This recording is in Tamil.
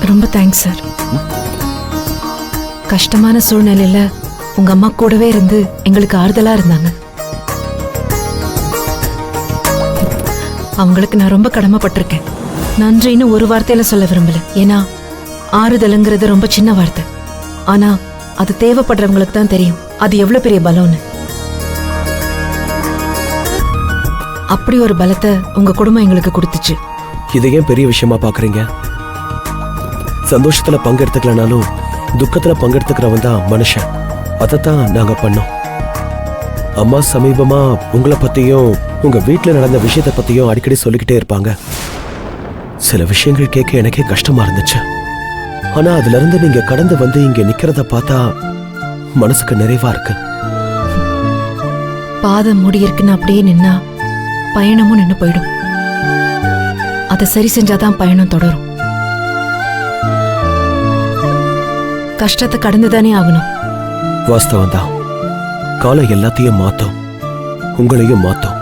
ரொம்ப தேங்க்ஸ் சார். கஷ்டமான சூழ்நிலையில உங்க அம்மா கூடவே இருந்து எங்களுக்கு ஆறுதலா இருந்தாங்க. அவங்களுக்கு நான் ரொம்ப கடமைப்பட்டிருக்கேன். நன்றின்னு ஒரு வார்த்தையில சொல்ல விரும்பல. ஏன்னா ஆறுதலுங்கிறது ரொம்ப சின்ன வார்த்தை. ஆனா அது தேவைப்படுறவங்களுக்கு தான் தெரியும் அது எவ்வளவு பெரிய பலம்னு. அப்படி ஒரு பலத்தை உங்க குடும்பம் எங்களுக்கு கொடுத்துச்சு. இதை ஏன் பெரிய விஷயமா பாக்குறீங்க? சந்தோஷத்துல பங்கெடுத்துக்கலனாலும் துக்கத்துல பங்கெடுத்துக்கிறவன் தான் மனுஷன். அதைத்தான் நாங்க பண்ணோம். அம்மா சமீபமா உங்களை பத்தியும் உங்க வீட்டுல நடந்த விஷயத்த பத்தியும் அடிக்கடி சொல்லிக்கிட்டே இருப்பாங்க. சில விஷயங்கள் கேட்க எனக்கே கஷ்டமா இருந்துச்சு. ஆனா அதுல இருந்து நீங்க கடந்து வந்து இங்க நிக்கிறத பார்த்தா மனசுக்கு நிறைவா இருக்கு. பாதம் மூடி இருக்குன்னு அப்படியே நின்னா பயணமும் நின்னு போயிடும். அதை சரி செஞ்சாதான் பயணம் தொடரும். கஷ்டத்தை கடந்துதானே ஆகணும். வாஸ்தவம் தான். காலம் எல்லாத்தையும் மாத்தும், உங்களையும் மாத்தும்.